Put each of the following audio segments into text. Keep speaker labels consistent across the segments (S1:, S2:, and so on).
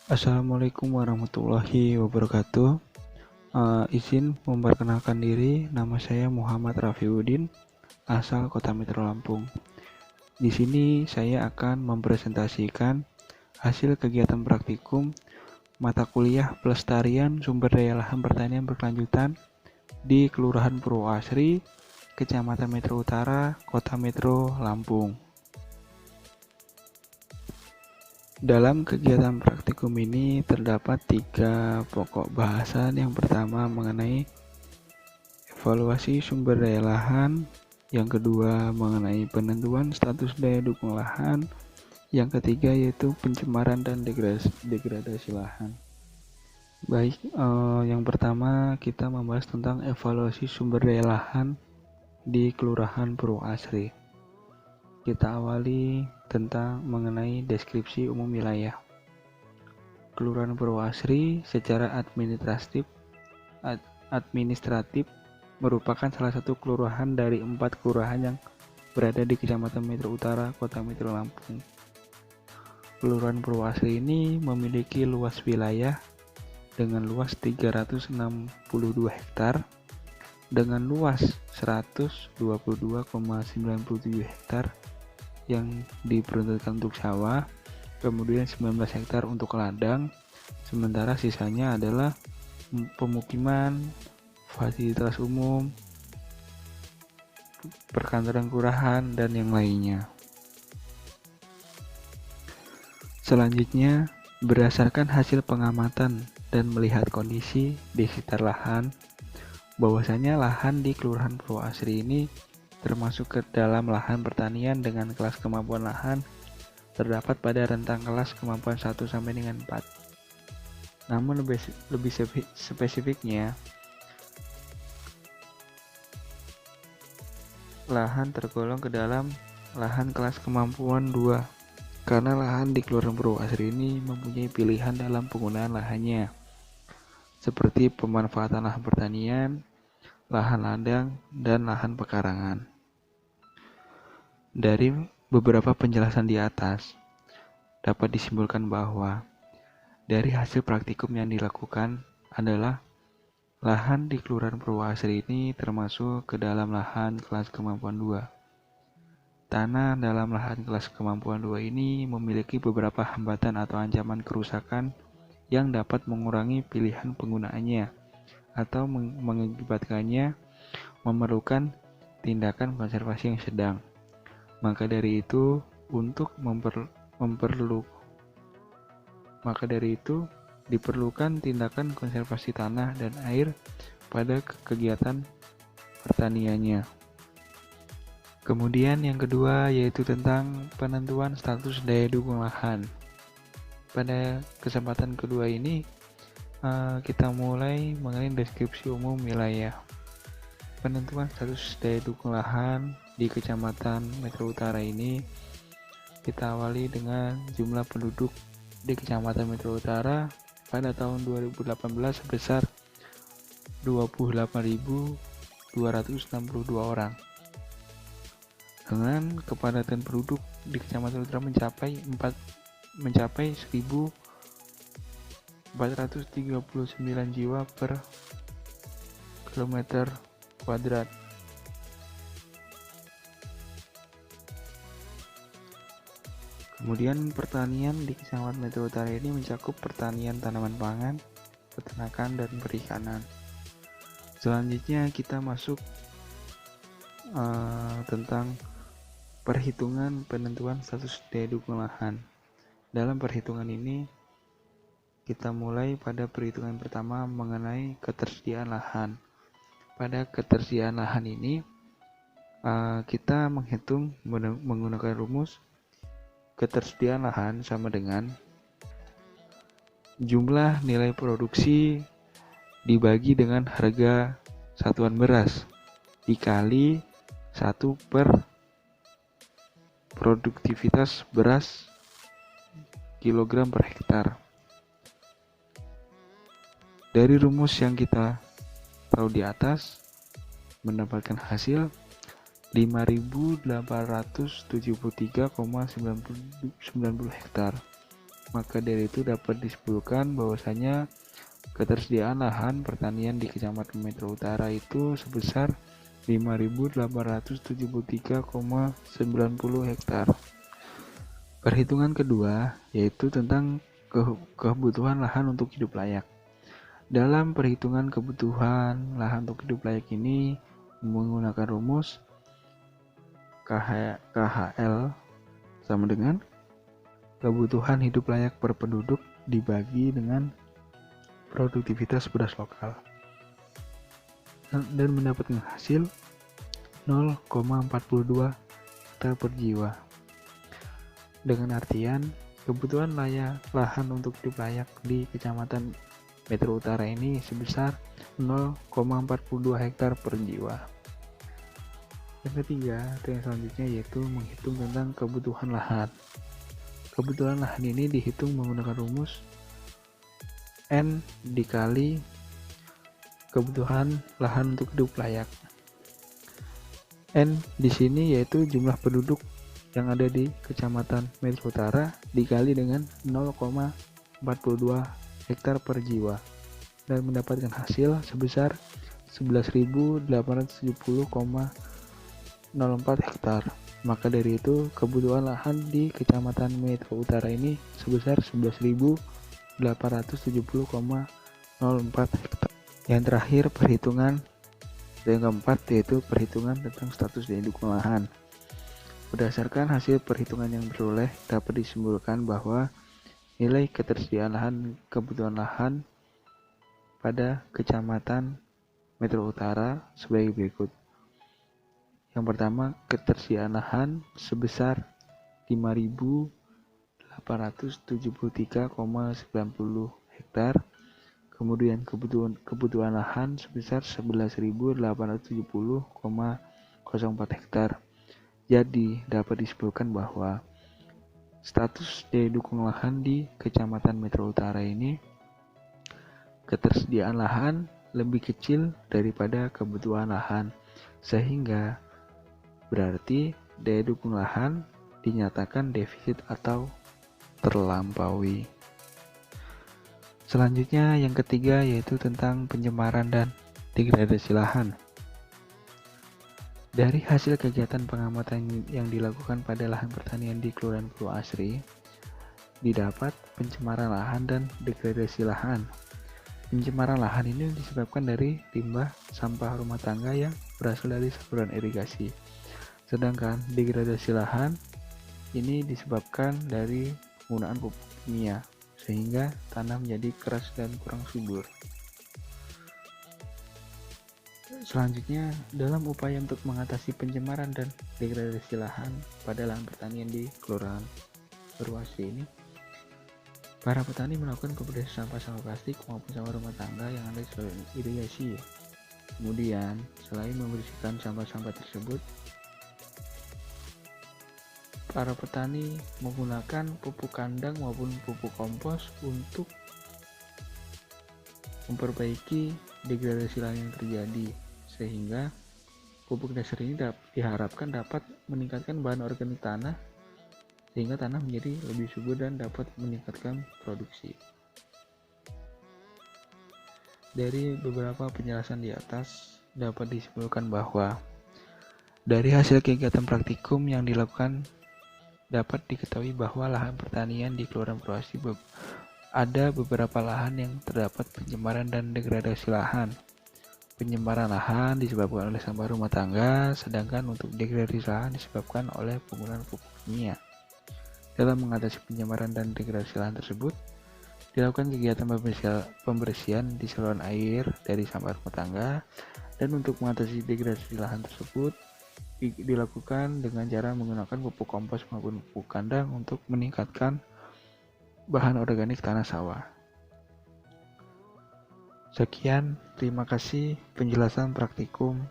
S1: Assalamualaikum warahmatullahi wabarakatuh. Izin memperkenalkan diri, nama saya Muhammad Rafiuddin, asal Kota Metro Lampung. Di sini saya akan mempresentasikan hasil kegiatan praktikum mata kuliah Pelestarian Sumber Daya Lahan Pertanian Berkelanjutan di Kelurahan Purwoasri, Kecamatan Metro Utara, Kota Metro Lampung. Dalam kegiatan praktikum ini terdapat 3 pokok bahasan. Yang pertama mengenai evaluasi sumber daya lahan, yang kedua mengenai penentuan status daya dukung lahan, yang ketiga yaitu pencemaran dan degradasi lahan. Baik, yang pertama kita membahas tentang evaluasi sumber daya lahan di Kelurahan Purwoasri. Kita awali tentang mengenai deskripsi umum wilayah. Kelurahan Purwoasri secara administratif merupakan salah satu kelurahan dari 4 kelurahan yang berada di Kecamatan Metro Utara, Kota Metro Lampung. Kelurahan Purwoasri ini memiliki luas wilayah dengan luas 362 hektar dengan luas 122,97 hektar yang diperuntukkan untuk sawah, kemudian 19 hektar untuk ladang, sementara sisanya adalah pemukiman, fasilitas umum, perkantoran kelurahan, dan yang lainnya. Selanjutnya, berdasarkan hasil pengamatan dan melihat kondisi di sekitar lahan, bahwasanya lahan di Kelurahan Purwoasri ini termasuk ke dalam lahan pertanian dengan kelas kemampuan lahan terdapat pada rentang kelas kemampuan 1 sampai dengan 4. Namun lebih spesifiknya, lahan tergolong ke dalam lahan kelas kemampuan 2 karena lahan di Kelurahan Purwoasri ini mempunyai pilihan dalam penggunaan lahannya seperti pemanfaatan lahan pertanian, lahan ladang, dan lahan pekarangan. Dari beberapa penjelasan di atas, dapat disimpulkan bahwa dari hasil praktikum yang dilakukan adalah lahan di Kelurahan Purwoasri ini termasuk ke dalam lahan kelas kemampuan 2. Tanah dalam lahan kelas kemampuan 2 ini memiliki beberapa hambatan atau ancaman kerusakan yang dapat mengurangi pilihan penggunaannya atau mengakibatkannya memerlukan tindakan konservasi yang sedang. Maka dari itu, diperlukan tindakan konservasi tanah dan air pada kegiatan pertaniannya. Kemudian yang kedua yaitu tentang penentuan status daya dukung lahan. Pada kesempatan kedua ini kita mulai mengenai deskripsi umum wilayah. Penentuan status daya dukung lahan di Kecamatan Metro Utara ini kita awali dengan jumlah penduduk di Kecamatan Metro Utara pada tahun 2018 sebesar 28.262 orang. Dengan kepadatan penduduk di Kecamatan Utara mencapai 1.439 jiwa per kilometer kuadrat. Kemudian pertanian di Kecamatan Metro Utara ini mencakup pertanian tanaman pangan, peternakan, dan perikanan. Selanjutnya kita masuk tentang perhitungan penentuan status daya dukung lahan. Dalam perhitungan ini kita mulai pada perhitungan pertama mengenai ketersediaan lahan. Pada ketersediaan lahan ini kita menghitung menggunakan rumus ketersediaan lahan sama dengan jumlah nilai produksi dibagi dengan harga satuan beras dikali 1 per produktivitas beras kilogram per hektar. Dari rumus yang kita tahu di atas mendapatkan hasil 5.873,90 hektar. Maka dari itu dapat disimpulkan bahwasanya ketersediaan lahan pertanian di Kecamatan Metro Utara itu sebesar 5.873,90 hektar. Perhitungan kedua yaitu tentang kebutuhan lahan untuk hidup layak. Dalam perhitungan kebutuhan lahan untuk hidup layak ini menggunakan rumus KHL sama dengan kebutuhan hidup layak per penduduk dibagi dengan produktivitas beras lokal dan mendapatkan hasil 0,42 hektar per jiwa. Dengan artian kebutuhan lahan untuk hidup layak di Kecamatan Metro Utara ini sebesar 0,42 hektar per jiwa. Yang ketiga atau yang selanjutnya yaitu menghitung tentang kebutuhan lahan. Kebutuhan lahan ini dihitung menggunakan rumus N dikali kebutuhan lahan untuk hidup layak. N di sini yaitu jumlah penduduk yang ada di Kecamatan Metro Utara dikali dengan 0,42 hektar per jiwa dan mendapatkan hasil sebesar 11.870,04 hektar. Maka dari itu kebutuhan lahan di Kecamatan Metro Utara ini sebesar 11.870,04 hektar. Yang terakhir perhitungan yang keempat yaitu perhitungan tentang status daya dukung lahan. Berdasarkan hasil perhitungan yang diperoleh dapat disimpulkan bahwa nilai ketersediaan lahan kebutuhan lahan pada Kecamatan Metro Utara sebagai berikut. Yang pertama, ketersediaan lahan sebesar 5.873,90 hektar. Kemudian kebutuhan lahan sebesar 11.870,04 hektar. Jadi dapat disimpulkan bahwa status daya dukung lahan di Kecamatan Metro Utara ini ketersediaan lahan lebih kecil daripada kebutuhan lahan, sehingga berarti daya dukung lahan dinyatakan defisit atau terlampaui. Selanjutnya yang ketiga yaitu tentang pencemaran dan degradasi lahan. Dari hasil kegiatan pengamatan yang dilakukan pada lahan pertanian di Kelurahan Pulau Asri, didapat pencemaran lahan dan degradasi lahan. Pencemaran lahan ini disebabkan dari limbah sampah rumah tangga yang berasal dari saluran irigasi. Sedangkan degradasi lahan ini disebabkan dari penggunaan pupuk kimia sehingga tanah menjadi keras dan kurang subur. Selanjutnya, dalam upaya untuk mengatasi pencemaran dan degradasi lahan pada lahan pertanian di Kelurahan Purwasri ini, para petani melakukan pembersihan sampah-sampah plastik maupun sampah rumah tangga yang ada di saluran irigasi. Kemudian, selain membersihkan sampah-sampah tersebut, para petani menggunakan pupuk kandang maupun pupuk kompos untuk memperbaiki degradasi lahan yang terjadi, sehingga pupuk dasar ini diharapkan dapat meningkatkan bahan organik tanah sehingga tanah menjadi lebih subur dan dapat meningkatkan produksi. Dari beberapa penjelasan di atas dapat disimpulkan bahwa dari hasil kegiatan praktikum yang dilakukan dapat diketahui bahwa lahan pertanian di Kelurahan Purwasri ada beberapa lahan yang terdapat pencemaran dan degradasi lahan. Pencemaran lahan disebabkan oleh sampah rumah tangga, sedangkan untuk degradasi lahan disebabkan oleh penggunaan pupuk kimia. Dalam mengatasi pencemaran dan degradasi lahan tersebut, dilakukan kegiatan pembersihan di saluran air dari sampah rumah tangga, dan untuk mengatasi degradasi lahan tersebut dilakukan dengan cara menggunakan pupuk kompos maupun pupuk kandang untuk meningkatkan bahan organik tanah sawah. Sekian, terima kasih penjelasan praktikum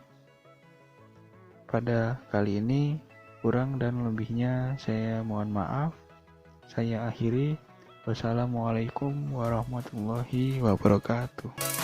S1: pada kali ini. Kurang dan lebihnya saya mohon maaf. Saya akhiri. Wassalamualaikum warahmatullahi wabarakatuh.